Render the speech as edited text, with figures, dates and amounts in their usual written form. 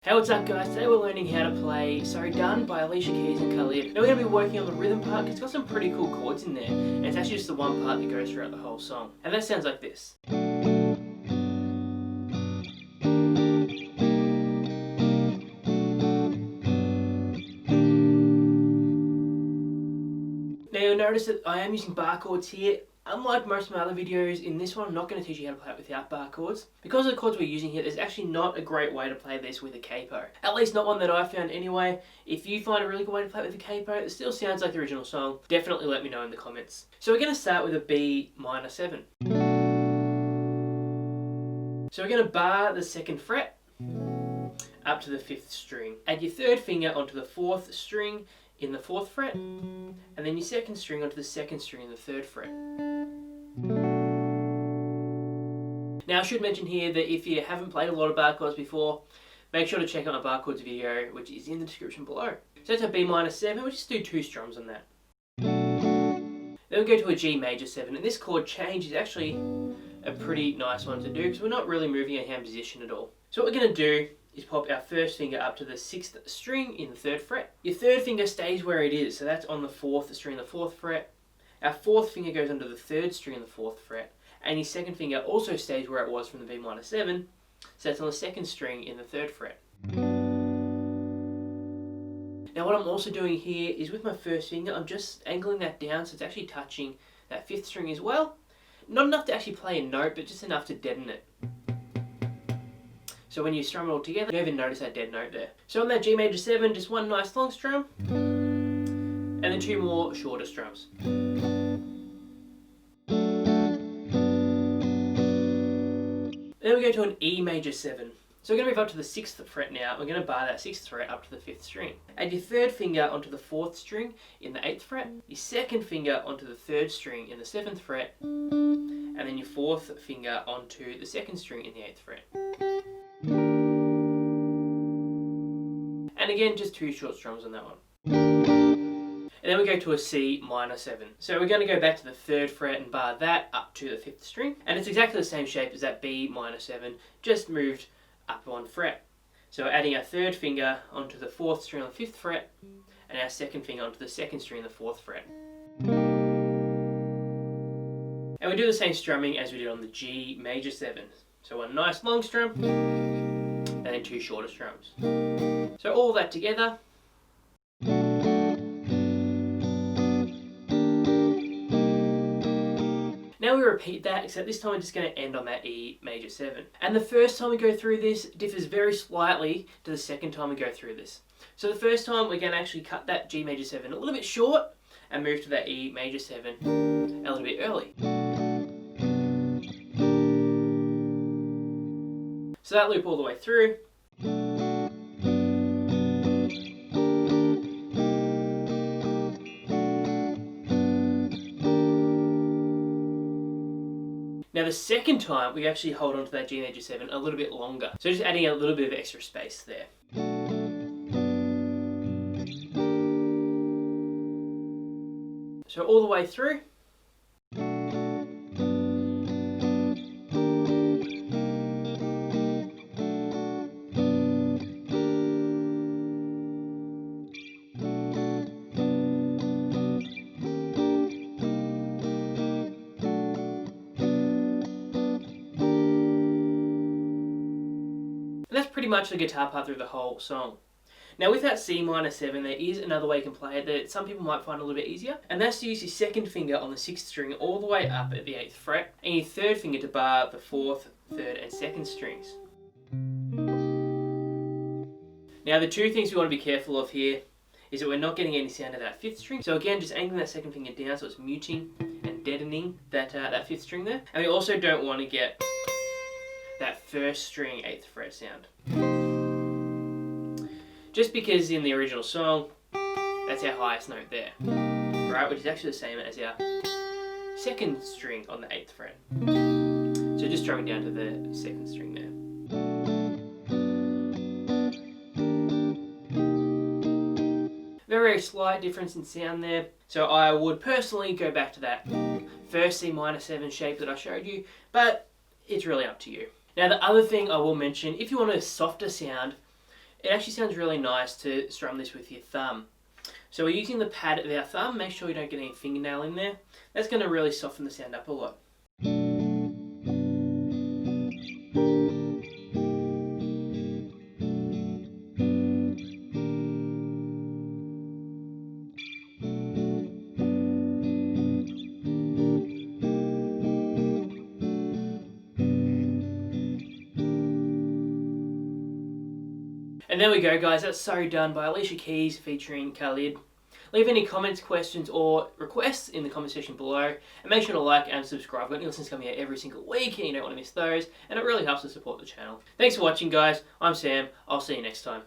Hey, what's up guys? Today we're learning how to play So Done by Alicia Keys and Khalid. Now we're going to be working on the rhythm part because it's got some pretty cool chords in there, and it's actually just the one part that goes throughout the whole song. And that sounds like this. Now you'll notice that I am using bar chords here. Unlike most of my other videos, in this one I'm not going to teach you how to play it without bar chords. Because of the chords we're using here, there's actually not a great way to play this with a capo. At least not one that I found anyway. If you find a really good way to play it with a capo that still sounds like the original song, definitely let me know in the comments. So we're going to start with a B minor 7. So we're going to bar the 2nd fret up to the 5th string. Add your 3rd finger onto the 4th string in the 4th fret, and then your 2nd string onto the 2nd string in the 3rd fret. Now I should mention here that if you haven't played a lot of bar chords before, make sure to check out my bar chords video, which is in the description below. So that's a B minor 7, we'll just do 2 strums on that. Then we go to a G major 7, and this chord change is actually a pretty nice one to do because we're not really moving our hand position at all. So what we're going to do is pop our 1st finger up to the 6th string in the 3rd fret. Your 3rd finger stays where it is, so that's on the 4th string in the 4th fret. Our 4th finger goes onto the 3rd string in the 4th fret, and your 2nd finger also stays where it was from the B minor 7, so that's on the 2nd string in the 3rd fret. Now what I'm also doing here is with my 1st finger, I'm just angling that down so it's actually touching that 5th string as well. Not enough to actually play a note, but just enough to deaden it. So when you strum it all together, you don't even notice that dead note there. So on that G major 7, just one nice long strum, and then 2 more shorter strums. Then we go to an E major 7. So we're going to move up to the 6th fret now. We're going to bar that 6th fret up to the 5th string. Add your 3rd finger onto the 4th string in the 8th fret, your 2nd finger onto the 3rd string in the 7th fret, and then your 4th finger onto the 2nd string in the 8th fret. And again, just 2 short strums on that one. And then we go to a C minor 7. So we're going to go back to the 3rd fret and bar that up to the 5th string. And it's exactly the same shape as that B minor 7, just moved up 1 fret. So we're adding our 3rd finger onto the 4th string on the 5th fret, and our 2nd finger onto the 2nd string on the 4th fret. And we do the same strumming as we did on the G major 7. So one nice long strum, and then 2 shorter strums. So all that together. Now we repeat that, except this time we're just going to end on that E major 7. And the first time we go through this differs very slightly to the second time we go through this. So the first time we're going to actually cut that G major 7 a little bit short and move to that E major 7 a little bit early. So that loop all the way through. Now the second time we actually hold on to that G major 7 a little bit longer. So just adding a little bit of extra space there. So all the way through. And that's pretty much the guitar part through the whole song. Now with that C minor 7, there is another way you can play it that some people might find a little bit easier, and that's to use your 2nd finger on the 6th string all the way up at the 8th fret, and your 3rd finger to bar the 4th, 3rd and 2nd strings. Now the 2 things we want to be careful of here is that we're not getting any sound of that 5th string. So again, just angling that 2nd finger down so it's muting and deadening that 5th string there. And we also don't want to get that 1st string 8th fret sound. Just because in the original song, that's our highest note there, right? Which is actually the same as our 2nd string on the 8th fret. So just drumming down to the 2nd string there. Very slight difference in sound there. So I would personally go back to that first C minor 7 shape that I showed you, but it's really up to you. Now the other thing I will mention, if you want a softer sound, it actually sounds really nice to strum this with your thumb. So we're using the pad of our thumb. Make sure you don't get any fingernail in there. That's going to really soften the sound up a lot. And there we go, guys. That's So Done by Alicia Keys featuring Khalid. Leave any comments, questions, or requests in the comment section below. And make sure to like and subscribe. I've got new lessons coming out every single week and you don't want to miss those. And it really helps to support the channel. Thanks for watching, guys. I'm Sam. I'll see you next time.